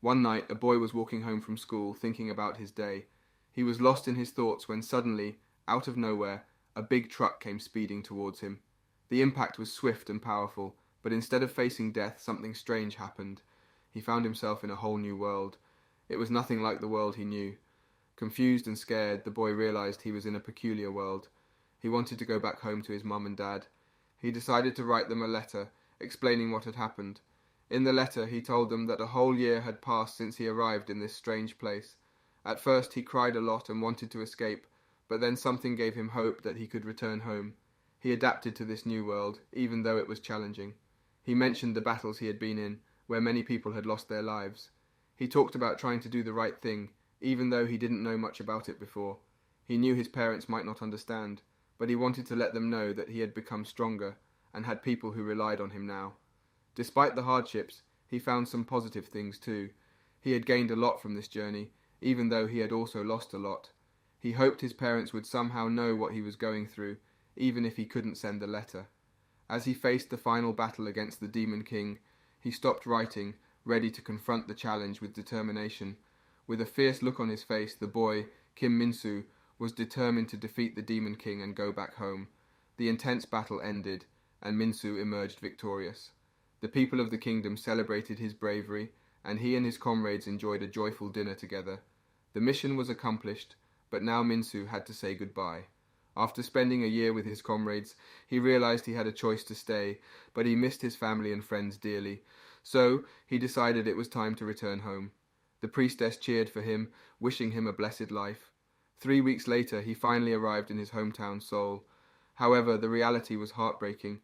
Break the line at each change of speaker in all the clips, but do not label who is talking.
One night, a boy was walking home from school, thinking about his day. He was lost in his thoughts when suddenly, out of nowhere, a big truck came speeding towards him. The impact was swift and powerful, but instead of facing death, something strange happened. He found himself in a whole new world. It was nothing like the world he knew. Confused and scared, the boy realized he was in a peculiar world. He wanted to go back home to his mum and dad. He decided to write them a letter, explaining what had happened. In the letter, he told them that a whole year had passed since he arrived in this strange place. At first, he cried a lot and wanted to escape, but then something gave him hope that he could return home. He adapted to this new world, even though it was challenging. He mentioned the battles he had been in, where many people had lost their lives. He talked about trying to do the right thing, even though he didn't know much about it before. He knew his parents might not understand, but he wanted to let them know that he had become stronger and had people who relied on him now. Despite the hardships, he found some positive things too. He had gained a lot from this journey, even though he had also lost a lot. He hoped his parents would somehow know what he was going through, even if he couldn't send a letter. As he faced the final battle against the Demon King, he stopped writing, ready to confront the challenge with determination. With a fierce look on his face, the boy, Kim Minsu, was determined to defeat the Demon King and go back home. The intense battle ended, and Minsu emerged victorious. The people of the kingdom celebrated his bravery, and he and his comrades enjoyed a joyful dinner together. The mission was accomplished, but now Minsu had to say goodbye. After spending a year with his comrades, he realized he had a choice to stay, but he missed his family and friends dearly. So, he decided it was time to return home. The priestess cheered for him, wishing him a blessed life. 3 weeks later, he finally arrived in his hometown, Seoul. However, the reality was heartbreaking.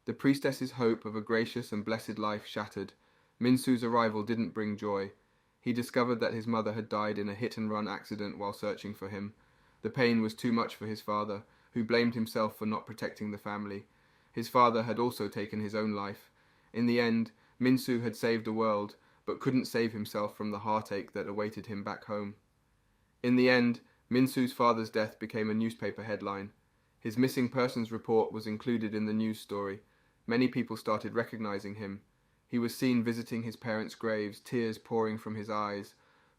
The priestess's hope of a gracious and blessed life shattered. Minsu's arrival didn't bring joy. He discovered that his mother had died in a hit-and-run accident while searching for him. The pain was too much for his father, who blamed himself for not protecting the family. His father had also taken his own life. In the end, Minsu had saved the world, but couldn't save himself from the heartache that awaited him back home. In the end, Minsu's father's death became a newspaper headline. His missing persons report was included in the news story. Many people started recognizing him. He was seen visiting his parents' graves, tears pouring from his eyes.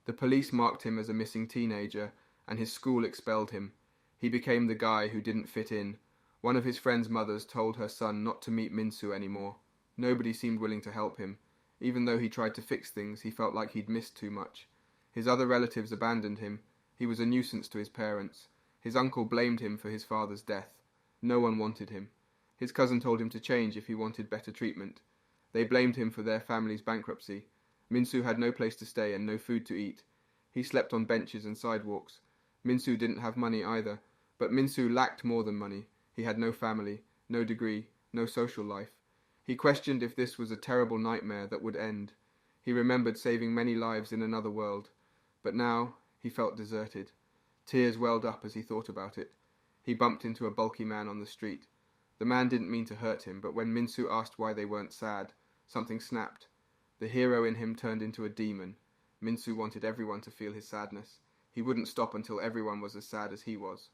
The police marked him as a missing teenager, and his school expelled him. He became the guy who didn't fit in. One of his friend's mothers told her son not to meet Minsu anymore. Nobody seemed willing to help him. Even though he tried to fix things, he felt like he'd missed too much. His other relatives abandoned him. He was a nuisance to his parents. His uncle blamed him for his father's death. No one wanted him. His cousin told him to change if he wanted better treatment. They blamed him for their family's bankruptcy. Minsu had no place to stay and no food to eat. He slept on benches and sidewalks. Minsu didn't have money either, but Minsu lacked more than money. He had no family, no degree, no social life. He questioned if this was a terrible nightmare that would end. He remembered saving many lives in another world, but now he felt deserted. Tears welled up as he thought about it. He bumped into a bulky man on the street. The man didn't mean to hurt him, but when Minsu asked why they weren't sad, something snapped. The hero in him turned into a demon. Minsu wanted everyone to feel his sadness. He wouldn't stop until everyone was as sad as he was.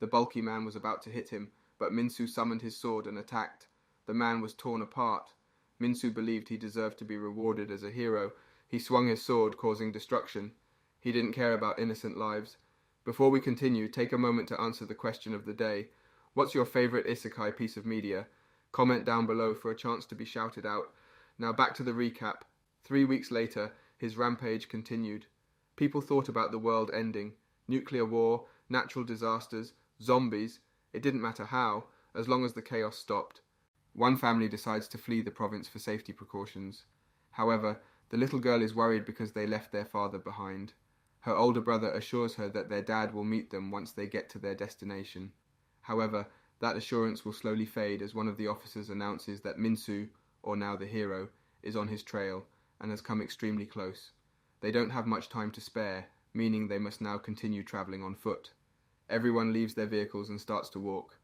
The bulky man was about to hit him, but Minsu summoned his sword and attacked. The man was torn apart. Minsu believed he deserved to be rewarded as a hero. He swung his sword, causing destruction. He didn't care about innocent lives. Before we continue, take a moment to answer the question of the day. What's your favorite isekai piece of media? Comment down below for a chance to be shouted out. Now back to the recap. 3 weeks later, his rampage continued. People thought about the world ending. Nuclear war, natural disasters, zombies. It didn't matter how, as long as the chaos stopped. One family decides to flee the province for safety precautions. However, the little girl is worried because they left their father behind. Her older brother assures her that their dad will meet them once they get to their destination. However, that assurance will slowly fade as one of the officers announces that Minsu, or now the hero, is on his trail and has come extremely close. They don't have much time to spare, meaning they must now continue traveling on foot. Everyone leaves their vehicles and starts to walk.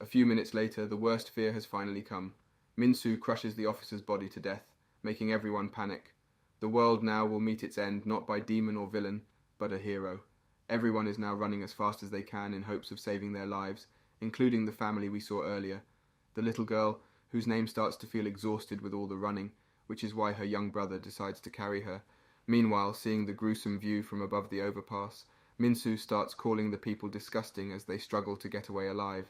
A few minutes later, the worst fear has finally come. Minsu crushes the officer's body to death, making everyone panic. The world now will meet its end not by demon or villain, but a hero. Everyone is now running as fast as they can in hopes of saving their lives, including the family we saw earlier. The little girl, whose name starts to feel exhausted with all the running, which is why her young brother decides to carry her. Meanwhile, seeing the gruesome view from above the overpass, Minsu starts calling the people disgusting as they struggle to get away alive.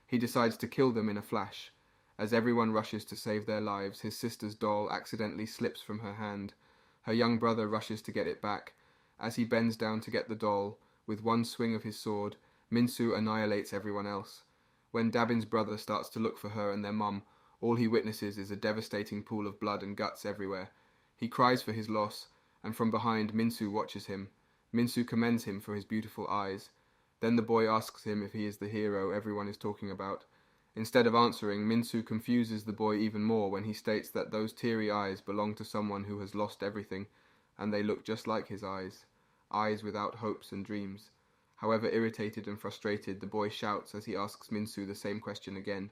He decides to kill them in a flash. As everyone rushes to save their lives, his sister's doll accidentally slips from her hand. Her young brother rushes to get it back. As he bends down to get the doll, with one swing of his sword, Minsu annihilates everyone else. When Dabin's brother starts to look for her and their mum, all he witnesses is a devastating pool of blood and guts everywhere. He cries for his loss, and from behind Minsu watches him. Minsu commends him for his beautiful eyes. Then the boy asks him if he is the hero everyone is talking about. Instead of answering, Minsu confuses the boy even more when he states that those teary eyes belong to someone who has lost everything, and they look just like his eyes. Eyes without hopes and dreams. However irritated and frustrated, the boy shouts as he asks Minsu the same question again.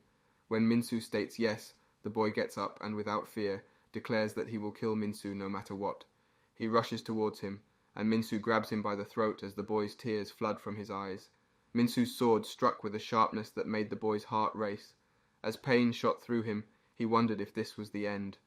When Minsu states yes, the boy gets up and without fear declares that he will kill Minsu no matter what. He rushes towards him, and Minsu grabs him by the throat as the boy's tears flood from his eyes. Minsu's sword struck with a sharpness that made the boy's heart race. As pain shot through him, he wondered if this was the end.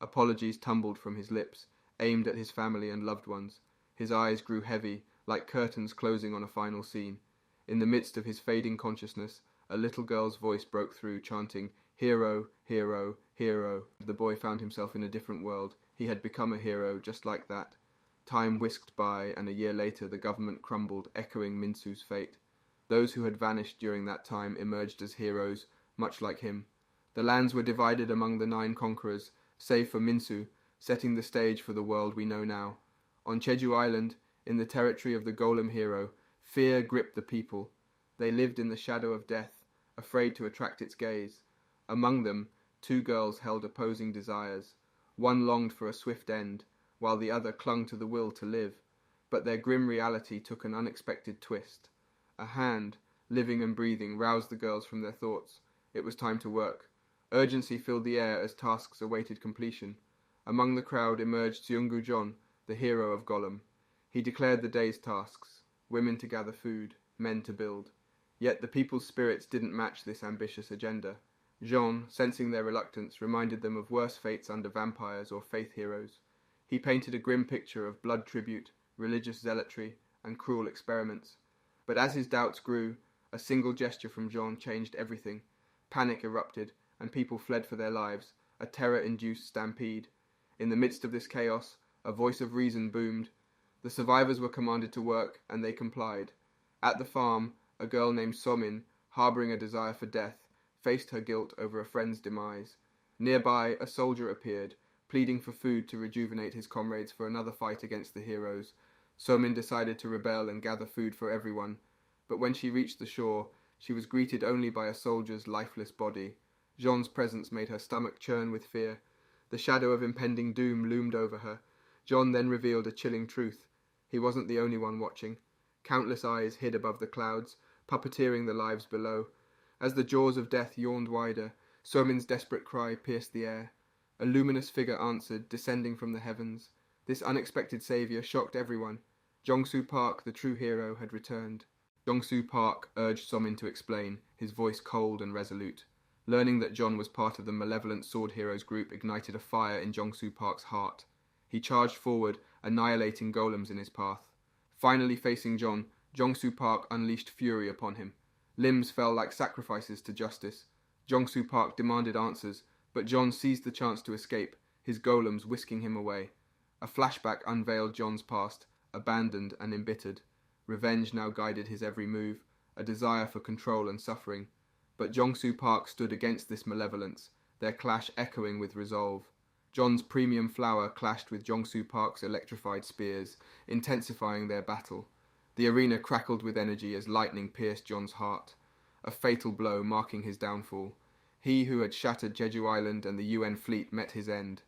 Apologies tumbled from his lips, aimed at his family and loved ones. His eyes grew heavy, like curtains closing on a final scene. In the midst of his fading consciousness, a little girl's voice broke through, chanting, "Hero, hero, hero." The boy found himself in a different world. He had become a hero, just like that. Time whisked by, and a year later the government crumbled, echoing Minsu's fate. Those who had vanished during that time emerged as heroes, much like him. The lands were divided among the 9 conquerors, save for Minsu, setting the stage for the world we know now. On Jeju Island, in the territory of the Golem hero, fear gripped the people. They lived in the shadow of death, afraid to attract its gaze. Among them, 2 girls held opposing desires. One longed for a swift end, while the other clung to the will to live. But their grim reality took an unexpected twist. A hand, living and breathing, roused the girls from their thoughts. It was time to work. Urgency filled the air as tasks awaited completion. Among the crowd emerged Seunggu John, the hero of Golem. He declared the day's tasks: women to gather food, men to build. Yet the people's spirits didn't match this ambitious agenda. Jean, sensing their reluctance, reminded them of worse fates under vampires or faith heroes. He painted a grim picture of blood tribute, religious zealotry, and cruel experiments. But as his doubts grew, a single gesture from Jean changed everything. Panic erupted, and people fled for their lives, a terror-induced stampede. In the midst of this chaos, a voice of reason boomed. The survivors were commanded to work, and they complied. At the farm, a girl named Somin, harboring a desire for death, faced her guilt over a friend's demise. Nearby, a soldier appeared, pleading for food to rejuvenate his comrades for another fight against the heroes. Somin decided to rebel and gather food for everyone, but when she reached the shore, she was greeted only by a soldier's lifeless body. Jean's presence made her stomach churn with fear. The shadow of impending doom loomed over her. Jean then revealed a chilling truth. He wasn't the only one watching. Countless eyes hid above the clouds, puppeteering the lives below. As the jaws of death yawned wider, Somin's desperate cry pierced the air. A luminous figure answered, descending from the heavens. This unexpected savior shocked everyone. Jong-soo Park, the true hero, had returned. Jong-soo Park urged Somin to explain, his voice cold and resolute. Learning that John was part of the malevolent sword heroes group ignited a fire in Jong-soo Park's heart. He charged forward, annihilating golems in his path. Finally facing John, Jong-soo Park unleashed fury upon him. Limbs fell like sacrifices to justice. Jong-soo Park demanded answers, but John seized the chance to escape, his golems whisking him away. A flashback unveiled John's past, abandoned and embittered. Revenge now guided his every move, a desire for control and suffering. But Jong-soo Park stood against this malevolence, their clash echoing with resolve. John's premium flower clashed with Jong-soo Park's electrified spears, intensifying their battle. The arena crackled with energy as lightning pierced John's heart, a fatal blow marking his downfall. He who had shattered Jeju Island and the UN fleet met his end.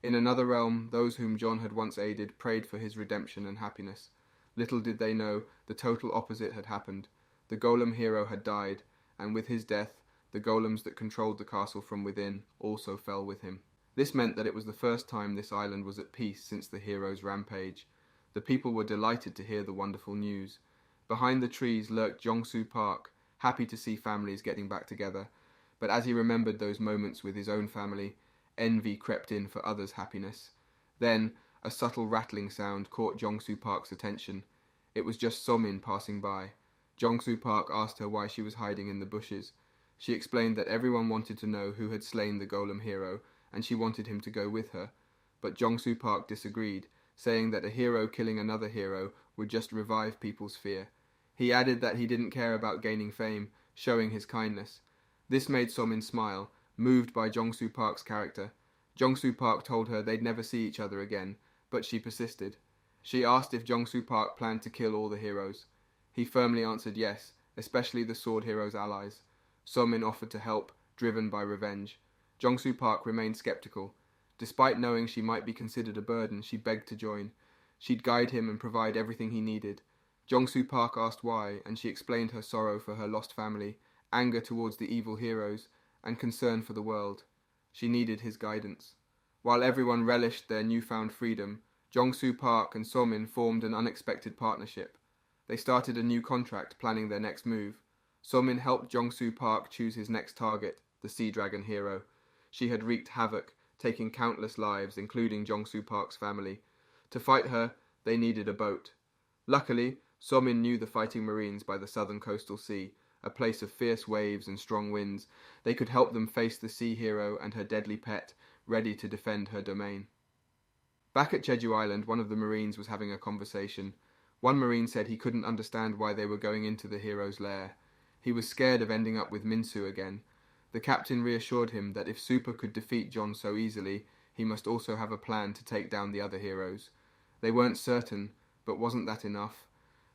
In another realm, those whom John had once aided prayed for his redemption and happiness. Little did they know, the total opposite had happened. The golem hero had died, and with his death, the golems that controlled the castle from within also fell with him. This meant that it was the first time this island was at peace since the hero's rampage. The people were delighted to hear the wonderful news. Behind the trees lurked Jong-soo Park, happy to see families getting back together. But as he remembered those moments with his own family, envy crept in for others' happiness. Then, A subtle rattling sound caught Jong-soo Park's attention. It was just Somin passing by. Jong-soo Park asked her why she was hiding in the bushes. She explained that everyone wanted to know who had slain the golem hero, and she wanted him to go with her. But Jong-soo Park disagreed, saying that a hero killing another hero would just revive people's fear. He added that he didn't care about gaining fame, showing his kindness. This made Somin smile, moved by Jong-soo Park's character. Jong-soo Park told her they'd never see each other again, but she persisted. She asked if Jong-soo Park planned to kill all the heroes. He firmly answered yes, especially the sword heroes' allies. Somin offered to help, driven by revenge. Jong-soo Park remained skeptical. Despite knowing she might be considered a burden, she begged to join. She'd guide him and provide everything he needed. Jong-soo Park asked why, and she explained her sorrow for her lost family, anger towards the evil heroes, and concern for the world. She needed his guidance. While everyone relished their newfound freedom, Jong-soo Park and Somin formed an unexpected partnership. They started a new contract, planning their next move. Somin helped Jong-soo Park choose his next target, the Sea Dragon hero. She had wreaked havoc, taking countless lives, including Jong-soo Park's family. To fight her, they needed a boat. Luckily, Somin knew the fighting Marines by the southern coastal sea, a place of fierce waves and strong winds. They could help them face the sea hero and her deadly pet, ready to defend her domain. Back at Jeju Island, one of the Marines was having a conversation. One Marine said he couldn't understand why they were going into the hero's lair. He was scared of ending up with Minsu again. The captain reassured him that if Super could defeat John so easily, he must also have a plan to take down the other heroes. They weren't certain, but wasn't that enough?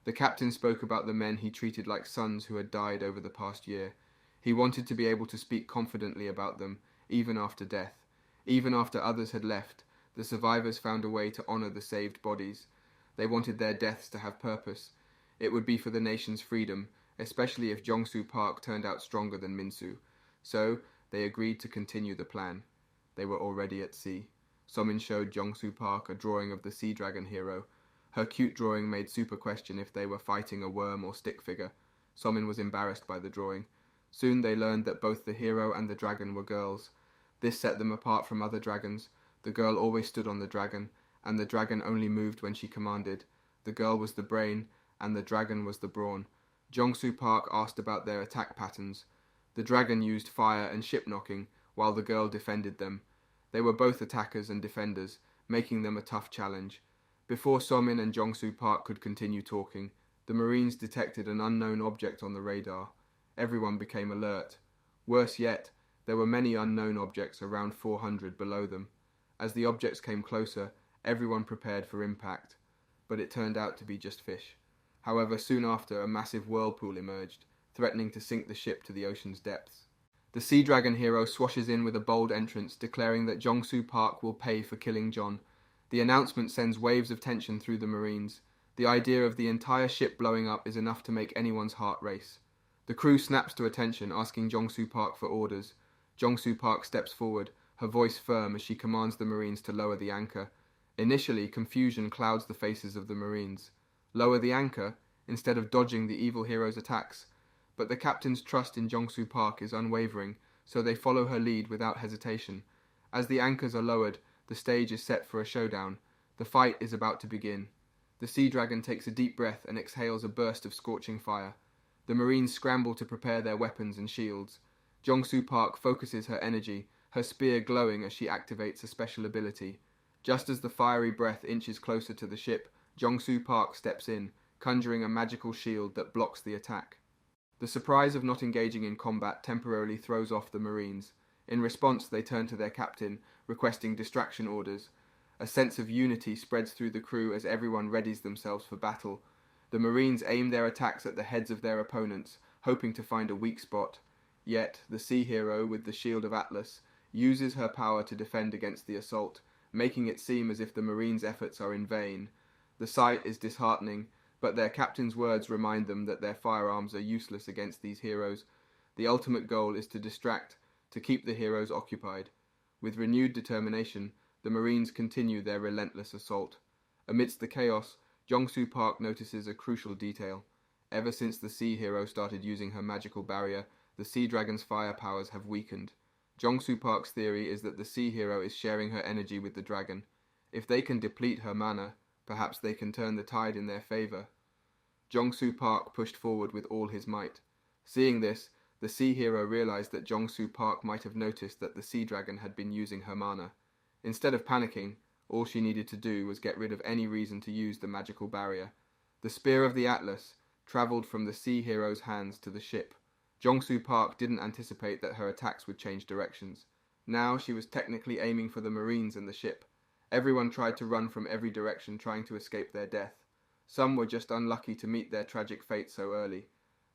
The captain spoke about the men he treated like sons who had died over the past year. He wanted to be able to speak confidently about them, even after death. Even after others had left, the survivors found a way to honor the saved bodies. They wanted their deaths to have purpose. It would be for the nation's freedom, especially if Jong-soo Park turned out stronger than Minsu. So, they agreed to continue the plan. They were already at sea. Somin showed Jong-soo Park a drawing of the Sea Dragon hero. Her cute drawing made Super question if they were fighting a worm or stick figure. Somin was embarrassed by the drawing. Soon they learned that both the hero and the dragon were girls. This set them apart from other dragons. The girl always stood on the dragon, and the dragon only moved when she commanded. The girl was the brain, and the dragon was the brawn. Jong-soo Park asked about their attack patterns. The dragon used fire and ship knocking, while the girl defended them. They were both attackers and defenders, making them a tough challenge. Before Somin and Jong-soo Park could continue talking, the Marines detected an unknown object on the radar. Everyone became alert. Worse yet, there were many unknown objects around 400 below them. As the objects came closer, everyone prepared for impact. But it turned out to be just fish. However, soon after, a massive whirlpool emerged, threatening to sink the ship to the ocean's depths. The Sea Dragon hero swashes in with a bold entrance, declaring that Jong-soo Park will pay for killing John. The announcement sends waves of tension through the Marines. The idea of the entire ship blowing up is enough to make anyone's heart race. The crew snaps to attention, asking Jong-soo Park for orders. Jong-soo Park steps forward, her voice firm as she commands the Marines to lower the anchor. Initially, confusion clouds the faces of the Marines. Lower the anchor, instead of dodging the evil hero's attacks. But the captain's trust in Jong-soo Park is unwavering, so they follow her lead without hesitation. As the anchors are lowered, the stage is set for a showdown. The fight is about to begin. The Sea Dragon takes a deep breath and exhales a burst of scorching fire. The Marines scramble to prepare their weapons and shields. Jong-soo Park focuses her energy, her spear glowing as she activates a special ability. Just as the fiery breath inches closer to the ship, Jong-soo Park steps in, conjuring a magical shield that blocks the attack. The surprise of not engaging in combat temporarily throws off the Marines. In response, they turn to their captain, requesting distraction orders. A sense of unity spreads through the crew as everyone readies themselves for battle. The Marines aim their attacks at the heads of their opponents, hoping to find a weak spot. Yet, the sea hero, with the Shield of Atlas, uses her power to defend against the assault, making it seem as if the Marines' efforts are in vain. The sight is disheartening, but their captain's words remind them that their firearms are useless against these heroes. The ultimate goal is to distract, to keep the heroes occupied. With renewed determination, the Marines continue their relentless assault. Amidst the chaos, Jong-soo Park notices a crucial detail. Ever since the sea hero started using her magical barrier, the Sea Dragon's fire powers have weakened. Jong-soo Park's theory is that the sea hero is sharing her energy with the dragon. If they can deplete her mana, perhaps they can turn the tide in their favor. Jong-soo Park pushed forward with all his might. Seeing this, the sea hero realized that Jong-soo Park might have noticed that the sea dragon had been using her mana. Instead of panicking, all she needed to do was get rid of any reason to use the magical barrier. The Spear of the Atlas traveled from the sea hero's hands to the ship. Jong-soo Park didn't anticipate that her attacks would change directions. Now she was technically aiming for the Marines and the ship. Everyone tried to run from every direction, trying to escape their death. Some were just unlucky to meet their tragic fate so early.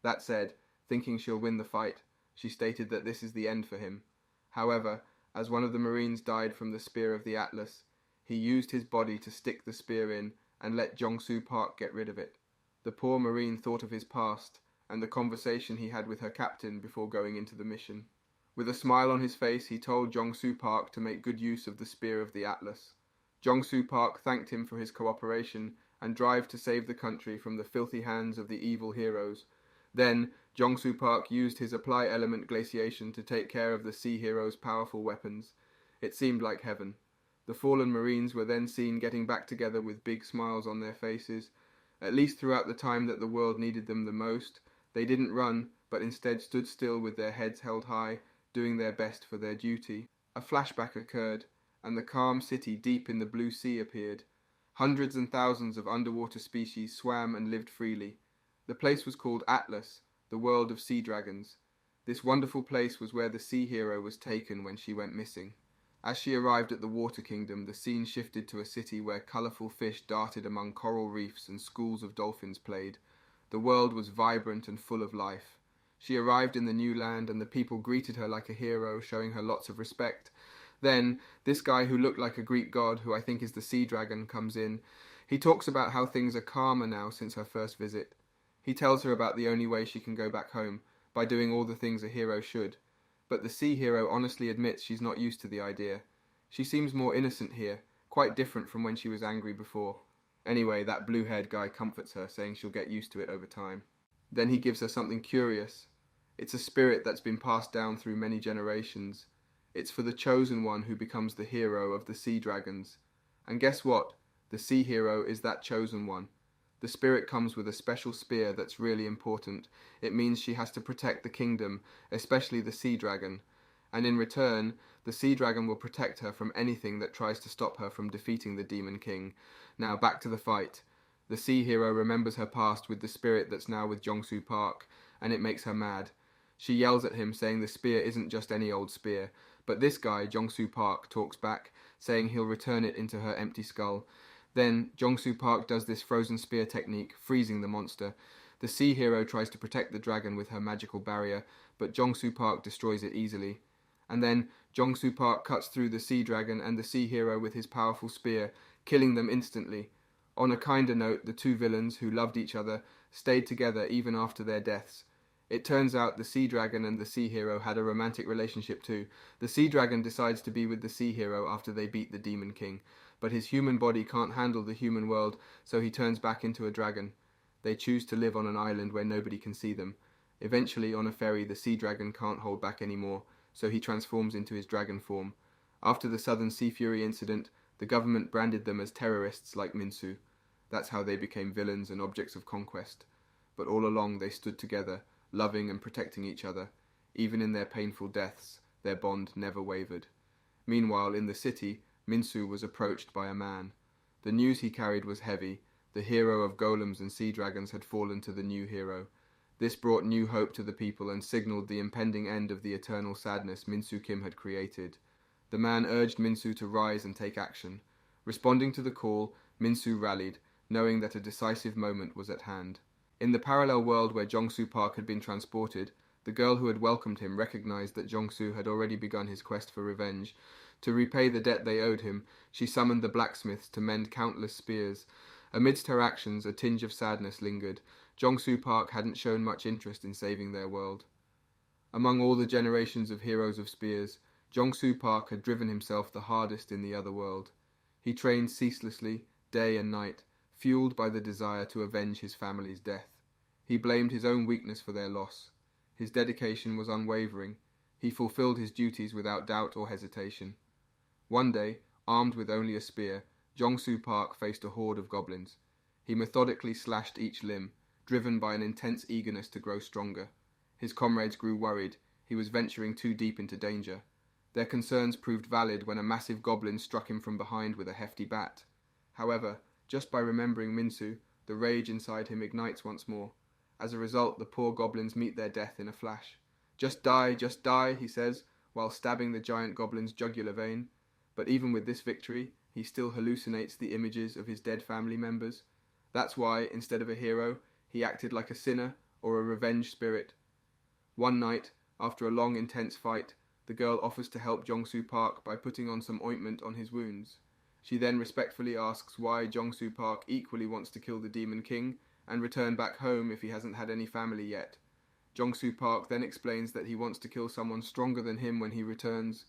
That said, thinking she'll win the fight, she stated that this is the end for him. However, as one of the Marines died from the Spear of the Atlas, he used his body to stick the spear in and let Jong-soo Park get rid of it. The poor Marine thought of his past and the conversation he had with her captain before going into the mission. With a smile on his face, he told Jong-soo Park to make good use of the Spear of the Atlas. Jong-soo Park thanked him for his cooperation and drive to save the country from the filthy hands of the evil heroes. Then, Jong-soo Park used his apply element glaciation to take care of the sea hero's powerful weapons. It seemed like heaven. The fallen Marines were then seen getting back together with big smiles on their faces. At least throughout the time that the world needed them the most, they didn't run, but instead stood still with their heads held high, doing their best for their duty. A flashback occurred, and the calm city deep in the blue sea appeared. Hundreds and thousands of underwater species swam and lived freely. The place was called Atlas, the world of sea dragons. This wonderful place was where the sea hero was taken when she went missing. As she arrived at the Water Kingdom, the scene shifted to a city where colourful fish darted among coral reefs and schools of dolphins played. The world was vibrant and full of life. She arrived in the new land and the people greeted her like a hero, showing her lots of respect. Then, this guy who looked like a Greek god, who I think is the sea dragon, comes in. He talks about how things are calmer now since her first visit. He tells her about the only way she can go back home, by doing all the things a hero should. But the sea hero honestly admits she's not used to the idea. She seems more innocent here, quite different from when she was angry before. Anyway, that blue-haired guy comforts her, saying she'll get used to it over time. Then he gives her something curious. It's a spirit that's been passed down through many generations. It's for the chosen one who becomes the hero of the sea dragons. And guess what? The sea hero is that chosen one. The spirit comes with a special spear that's really important. It means she has to protect the kingdom, especially the sea dragon. And in return, the sea dragon will protect her from anything that tries to stop her from defeating the demon king. Now back to the fight. The sea hero remembers her past with the spirit that's now with Jong-soo Park, and it makes her mad. She yells at him, saying the spear isn't just any old spear, but this guy, Jong-soo Park, talks back, saying he'll return it into her empty skull. Then, Jong-soo Park does this frozen spear technique, freezing the monster. The sea hero tries to protect the dragon with her magical barrier, but Jong-soo Park destroys it easily. And then, Jong-soo Park cuts through the sea dragon and the sea hero with his powerful spear, killing them instantly. On a kinder note, the two villains, who loved each other, stayed together even after their deaths. It turns out the sea dragon and the sea hero had a romantic relationship too. The sea dragon decides to be with the sea hero after they beat the demon king, but his human body can't handle the human world, so he turns back into a dragon. They choose to live on an island where nobody can see them. Eventually, on a ferry, the sea dragon can't hold back anymore, so he transforms into his dragon form. After the Southern Sea Fury incident, the government branded them as terrorists like Minsu. That's how they became villains and objects of conquest. But all along they stood together, loving and protecting each other. Even in their painful deaths, their bond never wavered. Meanwhile, in the city, Minsu was approached by a man. The news he carried was heavy. The hero of golems and sea dragons had fallen to the new hero. This brought new hope to the people and signaled the impending end of the eternal sadness Minsu Kim had created. The man urged Minsu to rise and take action. Responding to the call, Minsu rallied, knowing that a decisive moment was at hand. In the parallel world where Jong-soo Park had been transported, the girl who had welcomed him recognized that Jong-soo had already begun his quest for revenge. To repay the debt they owed him, she summoned the blacksmiths to mend countless spears. Amidst her actions, a tinge of sadness lingered. Jong-soo Park hadn't shown much interest in saving their world. Among all the generations of heroes of spears, Jong-soo Park had driven himself the hardest in the other world. He trained ceaselessly, day and night, fueled by the desire to avenge his family's death. He blamed his own weakness for their loss. His dedication was unwavering. He fulfilled his duties without doubt or hesitation. One day, armed with only a spear, Jong-soo Park faced a horde of goblins. He methodically slashed each limb, driven by an intense eagerness to grow stronger. His comrades grew worried. He was venturing too deep into danger. Their concerns proved valid when a massive goblin struck him from behind with a hefty bat. However, just by remembering Minsu, the rage inside him ignites once more. As a result, the poor goblins meet their death in a flash. Just die, he says, while stabbing the giant goblin's jugular vein. But even with this victory, he still hallucinates the images of his dead family members. That's why, instead of a hero, he acted like a sinner or a revenge spirit. One night, after a long intense fight, the girl offers to help Jong-soo Park by putting on some ointment on his wounds. She then respectfully asks why Jong-soo Park equally wants to kill the Demon King and return back home if he hasn't had any family yet. Jong-soo Park then explains that he wants to kill someone stronger than him when he returns.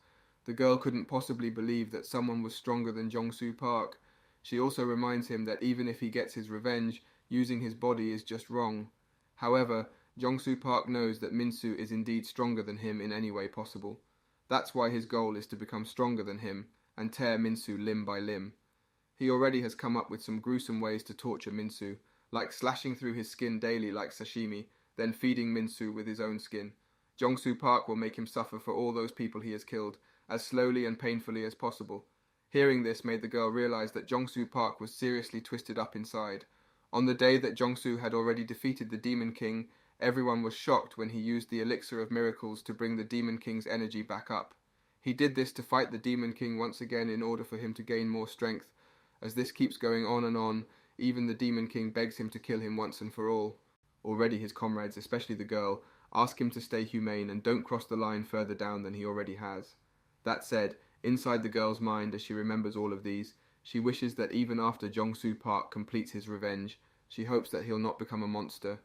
The girl couldn't possibly believe that someone was stronger than Jong-soo Park. She also reminds him that even if he gets his revenge, using his body is just wrong. However, Jong-soo Park knows that Minsu is indeed stronger than him in any way possible. That's why his goal is to become stronger than him and tear Minsu limb by limb. He already has come up with some gruesome ways to torture Minsu, like slashing through his skin daily like sashimi, then feeding Minsu with his own skin. Jong-soo Park will make him suffer for all those people he has killed, as slowly and painfully as possible. Hearing this made the girl realize that Jong-soo Park was seriously twisted up inside. On the day that Jong-soo had already defeated the Demon King, everyone was shocked when he used the Elixir of Miracles to bring the Demon King's energy back up. He did this to fight the Demon King once again in order for him to gain more strength. As this keeps going on, even the Demon King begs him to kill him once and for all. Already his comrades, especially the girl, ask him to stay humane and don't cross the line further down than he already has. That said, inside the girl's mind as she remembers all of these, she wishes that even after Jong-soo Park completes his revenge, she hopes that he'll not become a monster.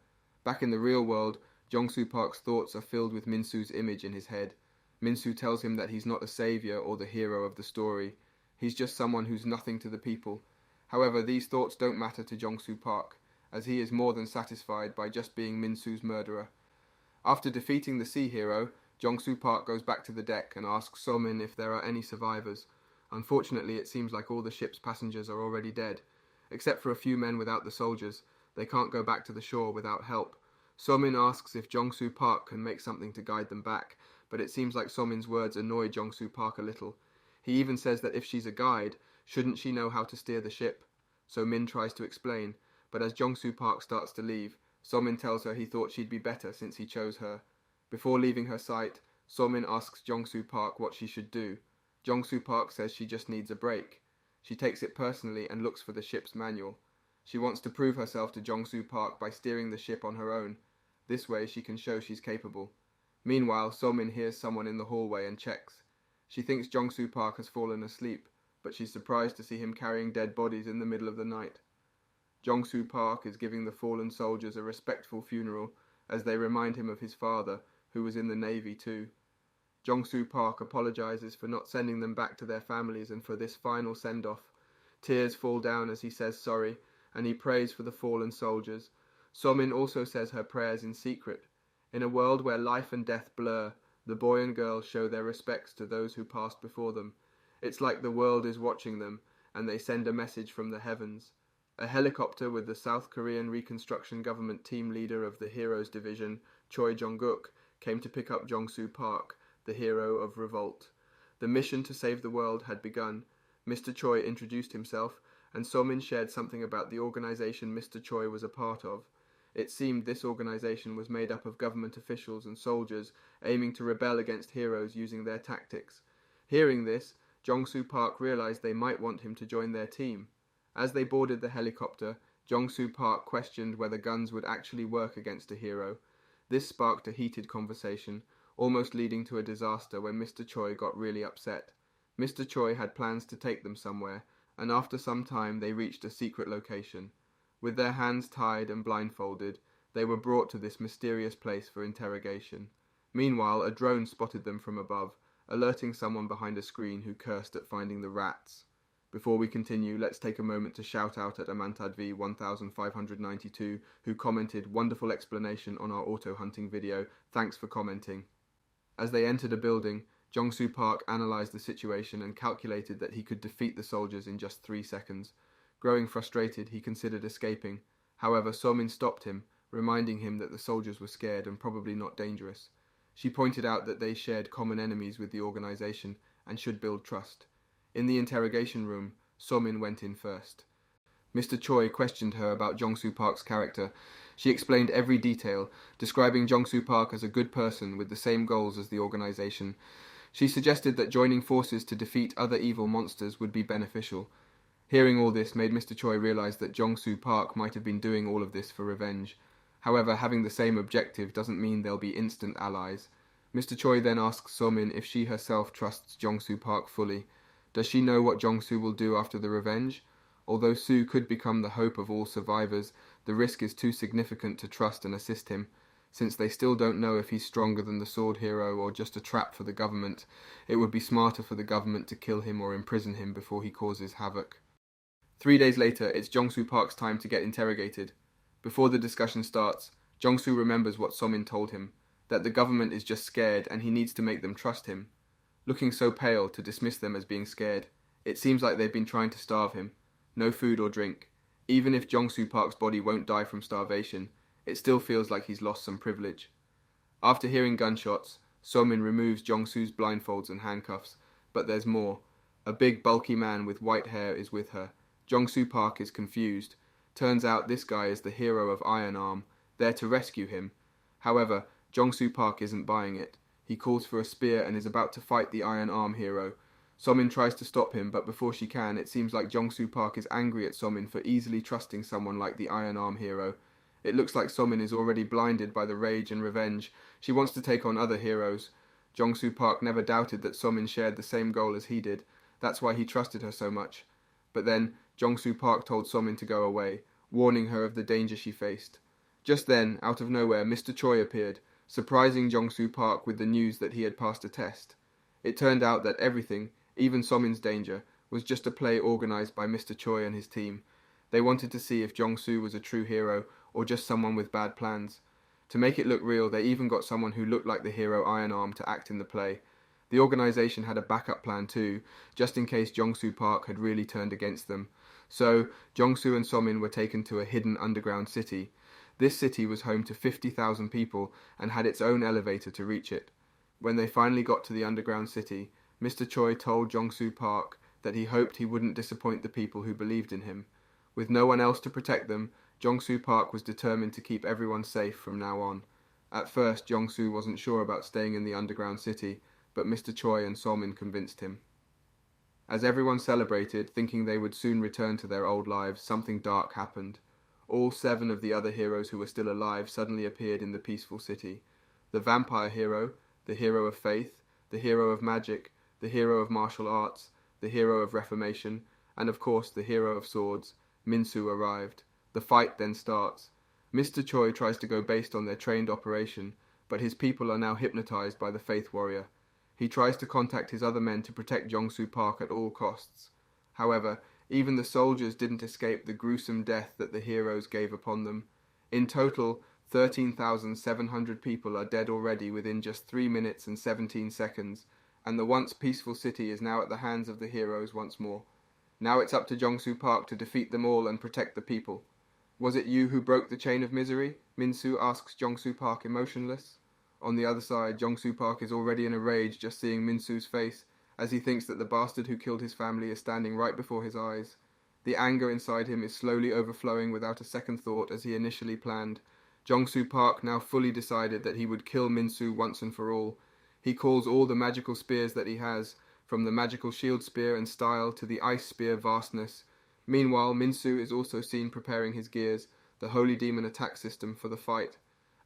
Back in the real world, Jong-soo Park's thoughts are filled with Minsu's image in his head. Minsu tells him that he's not a savior or the hero of the story. He's just someone who's nothing to the people. However, these thoughts don't matter to Jong-soo Park, as he is more than satisfied by just being Minsu's murderer. After defeating the sea hero, Jong-soo Park goes back to the deck and asks So-min if there are any survivors. Unfortunately, it seems like all the ship's passengers are already dead. Except for a few men without the soldiers, they can't go back to the shore without help. So-min asks if Jong-soo Park can make something to guide them back, but it seems like So-min's words annoy Jong-soo Park a little. He even says that if she's a guide, shouldn't she know how to steer the ship? So-min tries to explain, but as Jong-soo Park starts to leave, So-min tells her he thought she'd be better since he chose her. Before leaving her sight, So-min asks Jong-soo Park what she should do. Jong-soo Park says she just needs a break. She takes it personally and looks for the ship's manual. She wants to prove herself to Jong-soo Park by steering the ship on her own. This way she can show she's capable. Meanwhile, So-min hears someone in the hallway and checks. She thinks Jong-soo Park has fallen asleep, but she's surprised to see him carrying dead bodies in the middle of the night. Jong-soo Park is giving the fallen soldiers a respectful funeral as they remind him of his father, who was in the Navy too. Jong-soo Park apologizes for not sending them back to their families and for this final send-off. Tears fall down as he says sorry, and he prays for the fallen soldiers. So-min also says her prayers in secret. In a world where life and death blur, the boy and girl show their respects to those who passed before them. It's like the world is watching them, and they send a message from the heavens. A helicopter with the South Korean Reconstruction Government team leader of the Heroes Division, Choi Jong-guk, came to pick up Jong-soo Park, the hero of revolt. The mission to save the world had begun. Mr. Choi introduced himself, and So-min shared something about the organization Mr. Choi was a part of. It seemed this organization was made up of government officials and soldiers aiming to rebel against heroes using their tactics. Hearing this, Jong-soo Park realized they might want him to join their team. As they boarded the helicopter, Jong-soo Park questioned whether guns would actually work against a hero. This sparked a heated conversation, almost leading to a disaster when Mr. Choi got really upset. Mr. Choi had plans to take them somewhere, and after some time they reached a secret location. With their hands tied and blindfolded, they were brought to this mysterious place for interrogation. Meanwhile, a drone spotted them from above, alerting someone behind a screen who cursed at finding the rats. Before we continue, let's take a moment to shout out at Amantadv 1592, who commented, "Wonderful explanation on our auto hunting video, thanks for commenting." As they entered a building, Jong-soo Park analysed the situation and calculated that he could defeat the soldiers in just 3 seconds. Growing frustrated, he considered escaping. However, So-min stopped him, reminding him that the soldiers were scared and probably not dangerous. She pointed out that they shared common enemies with the organization and should build trust. In the interrogation room, So-min went in first. Mr. Choi questioned her about Jong-soo Park's character. She explained every detail, describing Jong-soo Park as a good person with the same goals as the organization. She suggested that joining forces to defeat other evil monsters would be beneficial. Hearing all this made Mr. Choi realize that Jong-soo Park might have been doing all of this for revenge. However, having the same objective doesn't mean they'll be instant allies. Mr. Choi then asks So-min if she herself trusts Jong-soo Park fully. Does she know what Jong-soo will do after the revenge? Although Soo could become the hope of all survivors, the risk is too significant to trust and assist him. Since they still don't know if he's stronger than the sword hero or just a trap for the government, it would be smarter for the government to kill him or imprison him before he causes havoc. 3 days later, it's Jong-soo Park's time to get interrogated. Before the discussion starts, Jong-soo remembers what So-min told him, that the government is just scared and he needs to make them trust him. Looking so pale to dismiss them as being scared, it seems like they've been trying to starve him. No food or drink. Even if Jong-soo Park's body won't die from starvation, it still feels like he's lost some privilege. After hearing gunshots, So-min removes Jong-soo's blindfolds and handcuffs, but there's more. A big bulky man with white hair is with her. Jong-soo Park is confused. Turns out this guy is the hero of Iron Arm, there to rescue him. However, Jong-soo Park isn't buying it. He calls for a spear and is about to fight the Iron Arm hero. So-min tries to stop him, but before she can, it seems like Jong-soo Park is angry at So-min for easily trusting someone like the Iron Arm hero. It looks like So-min is already blinded by the rage and revenge. She wants to take on other heroes. Jong-soo Park never doubted that So-min shared the same goal as he did. That's why he trusted her so much. But then, Jong-soo Park told So-min to go away, warning her of the danger she faced. Just then, out of nowhere, Mr. Choi appeared, surprising Jong-soo Park with the news that he had passed a test. It turned out that everything, even So-min's danger, was just a play organized by Mr. Choi and his team. They wanted to see if Jong-soo was a true hero or just someone with bad plans. To make it look real, they even got someone who looked like the hero Iron Arm to act in the play. The organization had a backup plan too, just in case Jong-soo Park had really turned against them. So, Jong-soo and So-min were taken to a hidden underground city. This city was home to 50,000 people and had its own elevator to reach it. When they finally got to the underground city, Mr. Choi told Jong-soo Park that he hoped he wouldn't disappoint the people who believed in him. With no one else to protect them, Jong-soo Park was determined to keep everyone safe from now on. At first, Jong-soo wasn't sure about staying in the underground city, but Mr. Choi and So-min convinced him. As everyone celebrated, thinking they would soon return to their old lives, something dark happened. All 7 of the other heroes who were still alive suddenly appeared in the peaceful city. The vampire hero, the hero of faith, the hero of magic, the hero of martial arts, the hero of reformation, and of course the hero of swords, Min-soo arrived. The fight then starts. Mr. Choi tries to go based on their trained operation, but his people are now hypnotized by the faith warrior. He tries to contact his other men to protect Jong-soo Park at all costs. However, even the soldiers didn't escape the gruesome death that the heroes gave upon them. In total, 13,700 people are dead already within just 3 minutes and 17 seconds, and the once peaceful city is now at the hands of the heroes once more. Now it's up to Jong-soo Park to defeat them all and protect the people. Was it you who broke the chain of misery? Min-soo asks Jong-soo Park emotionless. On the other side, Jong-soo Park is already in a rage just seeing Min-soo's face, as he thinks that the bastard who killed his family is standing right before his eyes. The anger inside him is slowly overflowing without a second thought as he initially planned. Jong-soo Park now fully decided that he would kill Min-soo once and for all. He calls all the magical spears that he has, from the magical shield spear and style to the ice spear vastness. Meanwhile, Min-soo is also seen preparing his gears, the holy demon attack system, for the fight.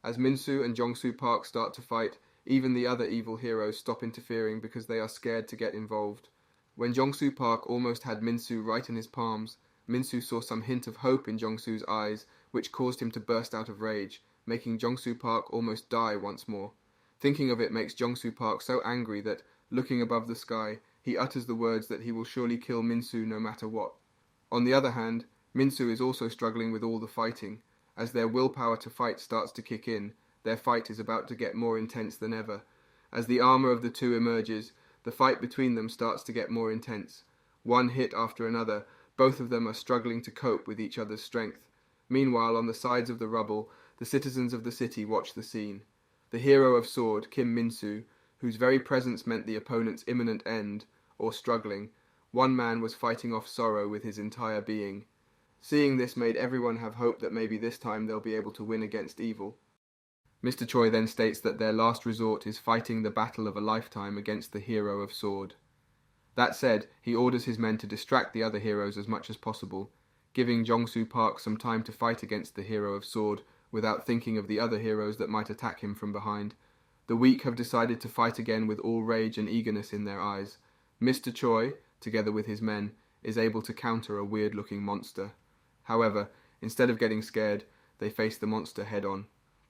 As Min-soo and Jong-soo Park start to fight, even the other evil heroes stop interfering because they are scared to get involved. When Jong-soo Park almost had Min-soo right in his palms, Min-soo saw some hint of hope in Jong-soo's eyes, which caused him to burst out of rage, making Jong-soo Park almost die once more. Thinking of it makes Jong-soo Park so angry that, looking above the sky, he utters the words that he will surely kill Min-soo no matter what. On the other hand, Min-soo is also struggling with all the fighting. As their willpower to fight starts to kick in, their fight is about to get more intense than ever. As the armor of the two emerges, the fight between them starts to get more intense. One hit after another, both of them are struggling to cope with each other's strength. Meanwhile, on the sides of the rubble, the citizens of the city watch the scene. The hero of sword, Kim Min-soo, whose very presence meant the opponent's imminent end, or struggling, one man was fighting off sorrow with his entire being. Seeing this made everyone have hope that maybe this time they'll be able to win against evil. Mr. Choi then states that their last resort is fighting the battle of a lifetime against the hero of sword. That said, he orders his men to distract the other heroes as much as possible, giving Jong-soo Park some time to fight against the hero of sword without thinking of the other heroes that might attack him from behind. The weak have decided to fight again with all rage and eagerness in their eyes. Mr. Choi, together with his men, is able to counter a weird-looking monster. However, instead of getting scared, they face the monster head-on.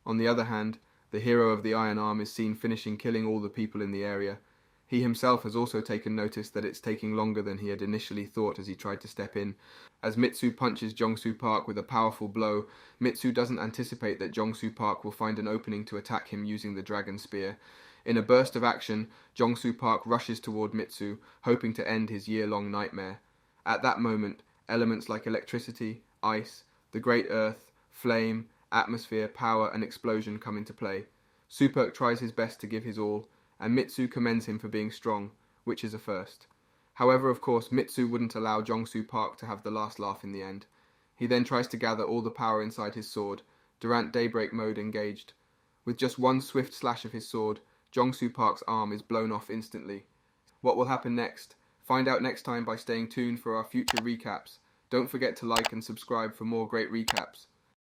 On the other hand, the hero of the Iron Arm is seen finishing killing all the people in the area. He himself has also taken notice that it's taking longer than he had initially thought as he tried to step in. As Mitsu punches Jong-soo Park with a powerful blow, Mitsu doesn't anticipate that Jong-soo Park will find an opening to attack him using the dragon spear. In a burst of action, Jong-soo Park rushes toward Mitsu, hoping to end his year-long nightmare. At that moment, elements like electricity, ice, the great earth, flame, atmosphere, power and explosion come into play. Superk tries his best to give his all, and Mitsu commends him for being strong, which is a first. However, of course, Mitsu wouldn't allow Jong-soo Park to have the last laugh in the end. He then tries to gather all the power inside his sword, Durant Daybreak mode engaged. With just one swift slash of his sword, Jong-soo Park's arm is blown off instantly. What will happen next? Find out next time by staying tuned for our future recaps. Don't forget to like and subscribe for more great recaps.